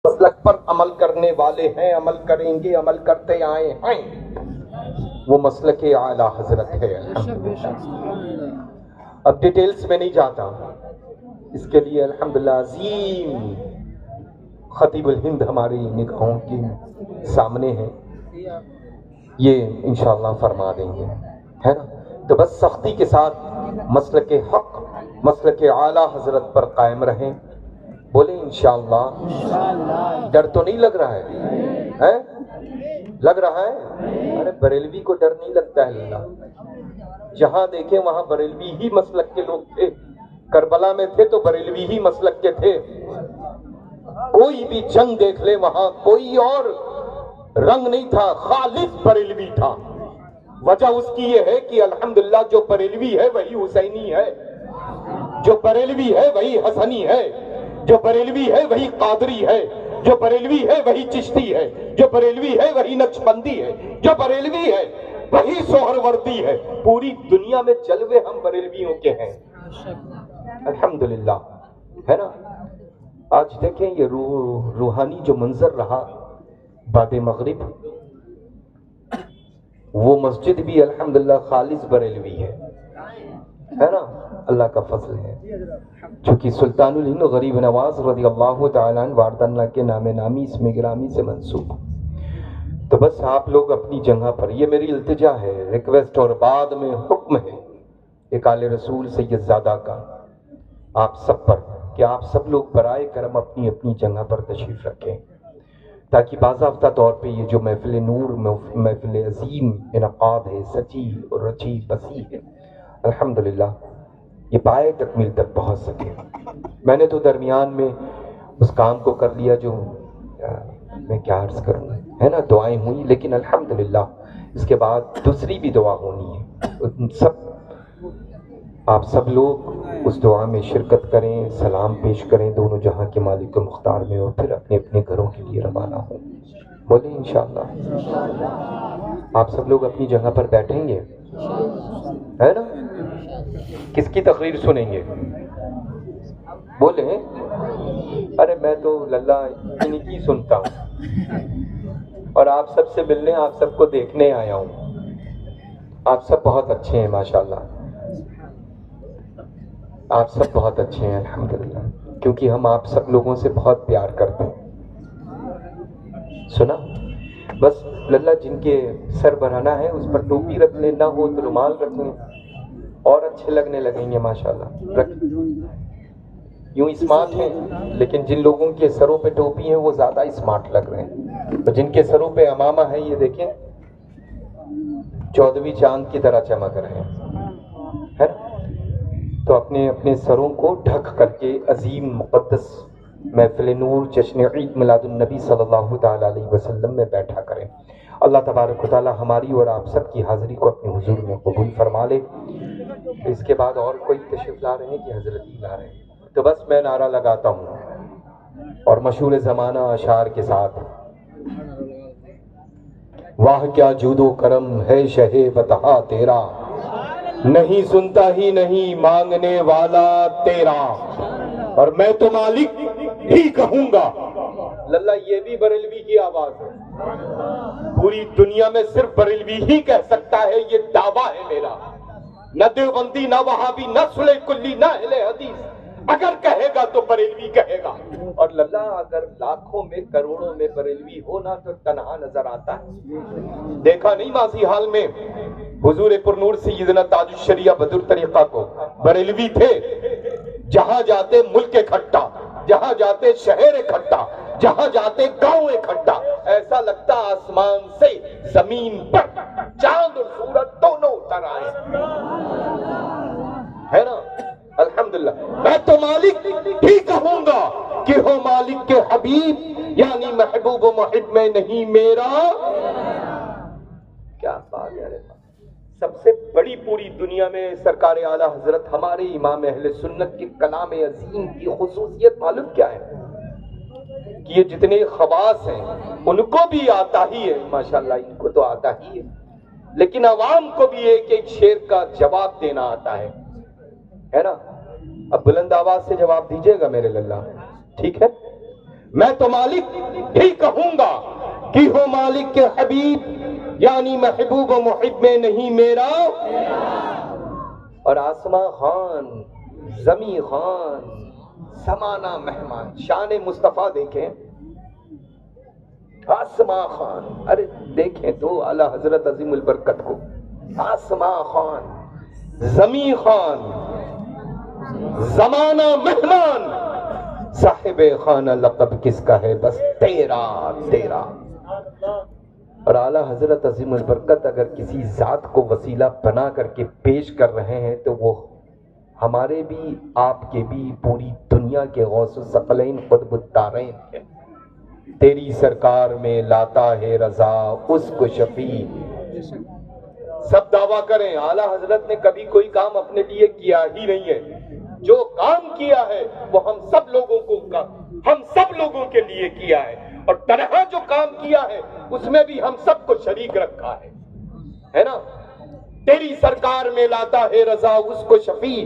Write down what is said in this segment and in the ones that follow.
مسلک پر عمل کرنے والے ہیں، عمل کریں گے، عمل کرتے آئے ہیں، وہ مسلک اعلیٰ حضرت ہے۔ اب ڈیٹیلز میں نہیں جاتا، اس کے لیے الحمدللہ عظیم خطیب الہند ہماری نگاہوں کے سامنے ہیں، یہ انشاءاللہ فرما دیں گے، ہے نا؟ تو بس سختی کے ساتھ مسلک حق، مسلک اعلیٰ حضرت پر قائم رہیں۔ بولے انشاءاللہ۔ ڈر تو نہیں لگ رہا ہے؟ لگ رہا ہے؟ ارے بریلوی کو ڈر نہیں لگتا ہے اللہ، جہاں دیکھیں وہاں بریلوی ہی مسلک کے لوگ تھے، کربلا میں تھے تو بریلوی ہی مسلک کے تھے، کوئی بھی جنگ دیکھ لے وہاں کوئی اور رنگ نہیں تھا، خالص بریلوی تھا۔ وجہ اس کی یہ ہے کہ الحمدللہ جو بریلوی ہے وہی حسینی ہے، جو بریلوی ہے وہی حسنی ہے، جو بریلوی ہے وہی قادری ہے، جو بریلوی ہے وہی چشتی ہے، جو بریلوی ہے وہی نقشبندی ہے، جو بریلوی ہے وہی سہروردی ہے۔ پوری دنیا میں جلوے ہم بریلویوں کے ہیں، الحمدللہ، ہے نا؟ آج دیکھیں یہ روحانی جو منظر رہا بعد مغرب، وہ مسجد بھی الحمدللہ خالص بریلوی ہے نا؟ اللہ کا فضل ہے، چونکہ سلطان الہند غریب نواز رضی اللہ تعالیٰ عنہ وارد اللہ کے نام نامی اسم گرامی سے منسوب۔ تو بس آپ لوگ اپنی جگہ پر، یہ میری التجا ہے، ریکویسٹ اور بعد میں حکم ہے ایک آل رسول سید زادہ کا آپ سب پر، کہ آپ سب لوگ برائے کرم اپنی اپنی جگہ پر تشریف رکھیں، تاکہ باضابطہ طور پہ یہ جو محفل نور، محفل عظیم انعقاد ہے، سچی اور رچی بسی ہے، الحمدللہ یہ پائے تکمیل تک پہنچ سکے۔ میں نے تو درمیان میں اس کام کو کر لیا جو میں کیا عرض کروں، ہے نا؟ دعائیں ہوئی، لیکن الحمدللہ اس کے بعد دوسری بھی دعا ہونی ہے، آپ سب لوگ اس دعا میں شرکت کریں، سلام پیش کریں دونوں جہاں کے مالک و مختار میں، اور پھر اپنے اپنے گھروں کے لیے روانہ ہوں۔ بولیں انشاءاللہ۔ آپ سب لوگ اپنی جگہ پر بیٹھیں گے، ہے نا؟ کس کی تقریر سنیں گے؟ بولیں۔ ارے میں تو للہ انہی کی سنتا ہوں، اور آپ سب سے ملنے، آپ سب کو دیکھنے آیا ہوں۔ آپ سب بہت اچھے ہیں ماشاءاللہ، آپ سب بہت اچھے ہیں الحمدللہ، کیونکہ ہم آپ سب لوگوں سے بہت پیار کرتے ہیں۔ سنا؟ بس للہ جن کے سر بڑھانا ہے اس پر ٹوپی رکھ لیں، نہ ہو تو رومال رکھ لیں، اور اچھے لگنے لگیں گے ماشاءاللہ۔ یوں اسمارٹ ہیں، لیکن جن لوگوں کے سروں پہ ٹوپی ہیں وہ زیادہ اسمارٹ لگ رہے ہیں، اور جن کے سروں پہ امامہ ہے یہ دیکھیں 14ویں چاند کی طرح چمک رہے ہیں، ہے نا؟ تو اپنے اپنے سروں کو ڈھک کر کے عظیم مقدس محفل نور جشن عید میلاد النبی صلی اللہ تعالیٰ علیہ وسلم میں بیٹھا کریں۔ اللہ تبارک و تعالیٰ ہماری اور آپ سب کی حاضری کو اپنے حضور میں قبول فرما لے۔ اس کے بعد اور کوئی تشریف لا رہے ہیں کہ حضرت ہی لا رہے ہیں؟ تو بس میں نعرہ لگاتا ہوں اور مشہور زمانہ اشعار کے ساتھ، واہ کیا جود و کرم ہے شہ بطحا تیرا، نہیں سنتا ہی نہیں مانگنے والا تیرا، اور میں تو مالک ہی کہوں گا۔ للہ یہ بھی بریلوی کی آواز ہے، پوری دنیا میں صرف بریلوی ہی کہہ سکتا ہے، یہ دعویٰ ہے میرا، نہ دیوبندی، نہ وہابی، نہ صلح کلی، نہ اہل حدیث، اگر کہے گا تو بریلوی کہے گا۔ اور للہ اگر لاکھوں میں کروڑوں میں بریلوی ہو نا تو تنہا نظر آتا ہے۔ دیکھا نہیں ماضی حال میں حضور پرنور سیدنا تاج الشریعہ بدر طریقہ کو، بریلوی تھے، جہاں جاتے ملک اکھٹا، جہاں جاتے شہر اکھٹا، جہاں جاتے گاؤں اکھٹا، ایسا لگتا آسمان سے زمین پر چاند اور سورج دونوں اتر آئے، ہے نا؟ الحمدللہ میں تو مالک ہی کہوں گا کہ ہو مالک کے حبیب، یعنی محبوب و محب میں نہیں میرا۔ کیا بات ہے، سب سے بڑی پوری دنیا میں سرکار اعلیٰ حضرت ہمارے امام اہل سنت کے کلام عظیم کی خصوصیت معلوم کیا ہے؟ کہ یہ جتنے خواص ہیں ان کو بھی آتا ہی ہے ماشاءاللہ، ان کو تو آتا ہی ہے، لیکن عوام کو بھی ایک ایک شعر کا جواب دینا آتا ہے نا؟ اب بلند آواز سے جواب دیجیے گا میرے للہ، ٹھیک ہے؟ میں تو مالک بھی کہوں گا کہ ہو مالک کے حبیب، یعنی محبوب و محب میں نہیں میرا۔ اور آسماں خان، زمیں خان، زمانہ مہمان، شان مصطفیٰ دیکھیں، آسماں خان، ارے دیکھیں تو اعلی حضرت عظیم البرکت کو، آسماں خان، زمیں خان، زمانہ مہمان، صاحب خانہ لقب کس کا ہے؟ بس تیرا تیرا۔ اور اعلی حضرت عظیم البرکت اگر کسی ذات کو وسیلہ بنا کر کے پیش کر رہے ہیں تو وہ ہمارے بھی، آپ کے بھی، پوری دنیا کے غوث الثقلین قطب الدارین ہیں۔ تیری سرکار میں لاتا ہے رضا اس کو شفیع۔ سب دعویٰ کریں، اعلی حضرت نے کبھی کوئی کام اپنے لیے کیا ہی نہیں ہے، جو کام کیا ہے وہ ہم سب لوگوں کے لیے کیا ہے، اور تنہا جو کام کیا ہے اس میں بھی ہم سب کو شریک رکھا ہے نا۔ تیری سرکار میں لاتا ہے رضا اس کو شفیع،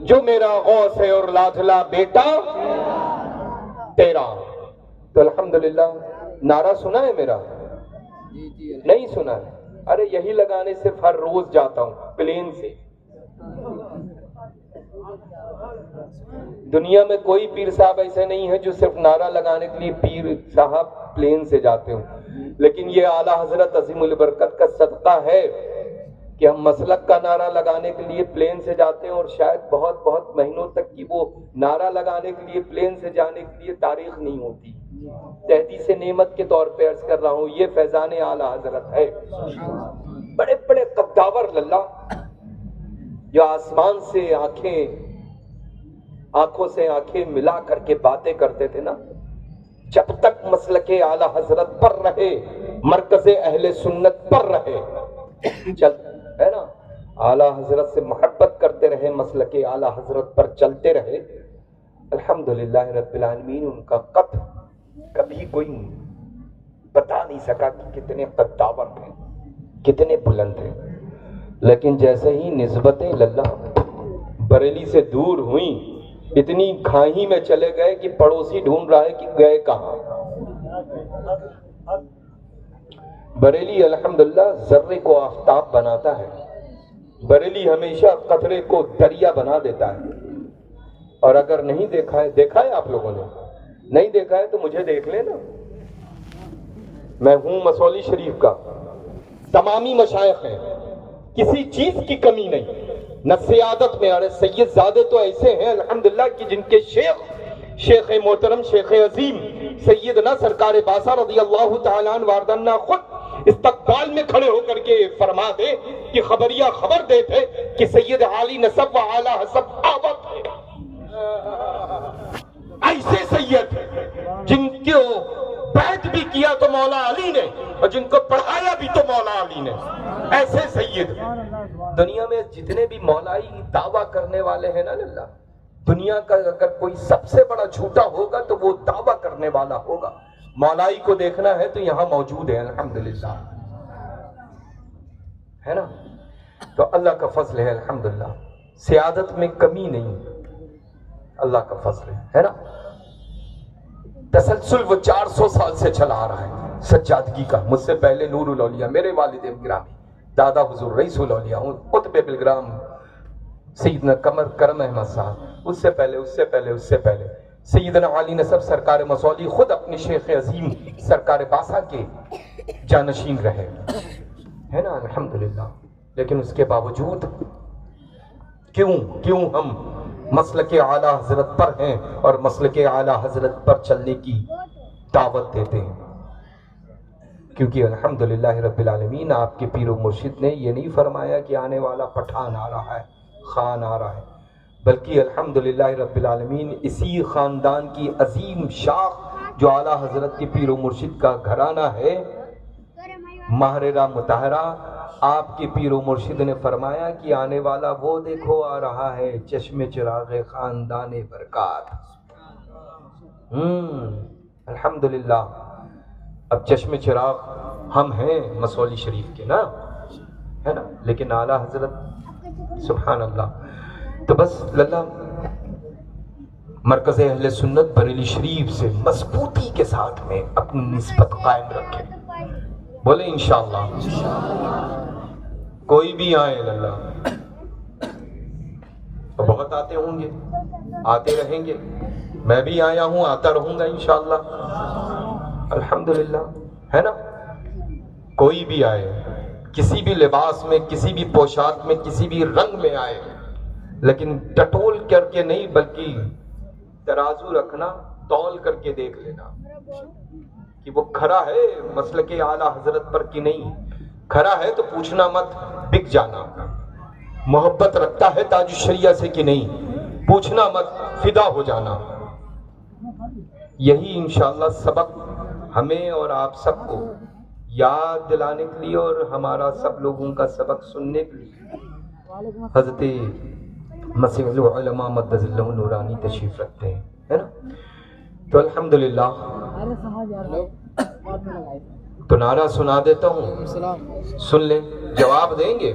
جو میرا غوث ہے اور لاڈلا بیٹا تیرا۔ تو الحمدللہ نعرہ سنا ہے میرا؟ نہیں سنا ہے؟ ارے یہی لگانے صرف ہر روز جاتا ہوں پلین سے۔ دنیا میں کوئی پیر صاحب ایسے نہیں ہے جو صرف نعرہ لگانے کے لیے پیر صاحب پلین سے جاتے ہوں، لیکن یہ اعلیٰ حضرت عظیم البرکت کا صدقہ ہے کہ ہم مسلک کا نعرہ لگانے کے لیے پلین سے جاتے ہیں، اور شاید بہت بہت مہینوں تک کی وہ نعرہ لگانے کے لیے پلین سے جانے کے لیے تاریخ نہیں ہوتی۔ تحدیث نعمت کے طور پہ عرض کر رہا ہوں، یہ فیضان اعلیٰ حضرت ہے۔ بڑے بڑے قداور للہ جو آسمان سے آنکھوں سے آنکھیں ملا کر کے باتیں کرتے تھے نا، جب تک مسلک اعلیٰ حضرت پر رہے، مرکز اہل سنت پر رہے، ہے نا، اعلیٰ حضرت سے محبت کرتے رہے، مسلک اعلیٰ حضرت پر چلتے رہے، الحمدللہ رب العالمین ان کا قد کبھی کوئی بتا نہیں سکا کہ کتنے قداور ہیں، کتنے بلند ہیں۔ لیکن جیسے ہی نسبتیں للہ بریلی سے دور ہوئیں، اتنی کھائی میں چلے گئے کہ پڑوسی ڈھونڈ رہا ہے کہ گئے کہاں۔ بریلی الحمدللہ ذرے کو آفتاب بناتا ہے، بریلی ہمیشہ قطرے کو دریا بنا دیتا ہے۔ اور اگر نہیں دیکھا ہے آپ لوگوں نے، نہیں دیکھا ہے تو مجھے دیکھ لینا، میں ہوں مسولی شریف کا، تمامی مشائخ ہیں، کسی چیز کی کمی نہیں، نہ سیادت میں۔ اور سید زادے تو ایسے ہیں الحمدللہ کہ جن کے شیخ محترم، شیخ عظیم سیدنا سرکار باسا رضی اللہ تعالیٰ عنہ واردنا خود استقبال میں کھڑے ہو کر کے فرما دے کہ خبریہ خبر دیتے کہ سید عالی نسب و اعلی حسب آوت ہے۔ ایسے سید جن کو بیعت بھی کیا تو مولا علی نے، اور جن کو پڑھایا بھی تو مولا علی نے، ایسے سید۔ دنیا میں جتنے بھی مولائی دعویٰ کرنے والے ہیں نا اللہ، دنیا کا اگر کوئی سب سے بڑا جھوٹا ہوگا تو وہ دعویٰ کرنے والا ہوگا۔ مولائی کو دیکھنا ہے تو یہاں موجود ہے الحمدللہ، ہے نا۔ تو اللہ کا فضل ہے الحمدللہ، سیادت میں کمی نہیں، اللہ کا فضل ہے نا۔ تسلسل وہ 400 سال سے چلا آ رہا ہے سجادگی کا۔ مجھ سے پہلے نور الاولیاء میرے والد گرامی دادا حضور رئیس الاولیاء قطب بلگرام سیدنا قمر کرم احمد صاحب، اس سے پہلے سیدنا علی نسب سرکار مسولی خود اپنے شیخ عظیم سرکار باسا کے جانشین رہے، ہے نا الحمدللہ۔ لیکن اس کے باوجود کیوں ہم مسلک اعلیٰ حضرت پر ہیں اور مسلک اعلیٰ حضرت پر چلنے کی دعوت دیتے ہیں؟ کیونکہ الحمدللہ رب العالمین آپ کے پیر و مرشد نے یہ نہیں فرمایا کہ آنے والا پٹھان آ رہا ہے، خان آ رہا ہے، بلکہ الحمدللہ رب العالمین اسی خاندان کی عظیم شاخ جو اعلیٰ حضرت کے پیر و مرشد کا گھرانہ ہے، ماہرہ مطہرہ، آپ کے پیر و مرشد نے فرمایا کہ آنے والا وہ دیکھو آ رہا ہے چشم چراغ خاندان برکات۔ الحمدللہ اب چشم چراغ ہم ہیں مسولی شریف کے نا، ہے نا، لیکن اعلیٰ حضرت سبحان اللہ۔ تو بس للہ مرکز اہل سنت بریلی شریف سے مضبوطی کے ساتھ میں اپنی نسبت قائم رکھیں. بولے انشاءاللہ. کوئی بھی آئے اللہ، تو بہت آتے ہوں گے، آتے رہیں گے، میں بھی آیا ہوں، آتا رہوں گا انشاءاللہ. الحمدللہ، ہے نا. کوئی بھی آئے، کسی بھی لباس میں، کسی بھی پوشاک میں، کسی بھی رنگ میں آئے، لیکن ٹٹول کر کے نہیں، بلکہ ترازو رکھنا، تول کر کے دیکھ لینا کہ وہ کھرا ہے مسلک اعلیٰ حضرت پر کہ نہیں. کھرا ہے تو پوچھنا مت، بک جانا. محبت رکھتا ہے تاج الشریعہ سے کہ نہیں، پوچھنا مت، فدا ہو جانا. یہی انشاءاللہ سبق ہمیں اور آپ سب کو یاد دلانے کے لیے اور ہمارا سب لوگوں کا سبق سننے کے لیے حضرت مسیح العلماء مدظ اللہ نورانی تشریف رکھتے ہیں، ہے نا. تو الحمدللہ تو نعرہ سنا دیتا ہوں، سن لیں، جواب دیں گے.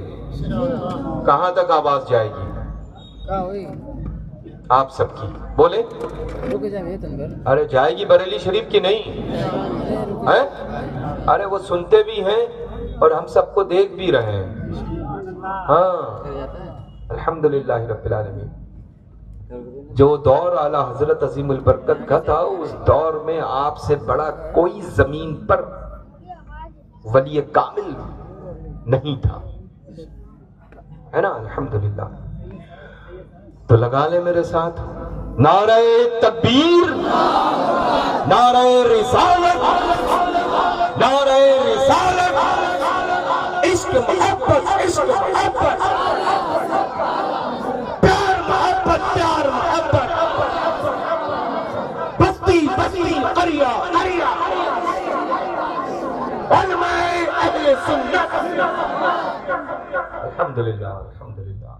کہاں تک آواز جائے گی آپ سب کی؟ بولے. ارے جائے گی بریلی شریف کی نہیں ہے؟ ارے وہ سنتے بھی ہیں اور ہم سب کو دیکھ بھی رہے ہیں. ہاں الحمدللہ رب العالمین. جو دور اعلیٰ حضرت عظیم البرکت کا تھا، اس دور میں آپ سے بڑا کوئی زمین پر ولی کامل نہیں تھا، ہے نا. الحمدللہ. تو لگا لے میرے ساتھ نعرہ تکبیر، نعرہ رسالت، نعرہ رسالت. عشق محبت، عشق محبت، پیار محبت، پیار محبت. بستی بستی، قریہ قریہ، علماء اہل سنت. الحمدللہ الحمدللہ.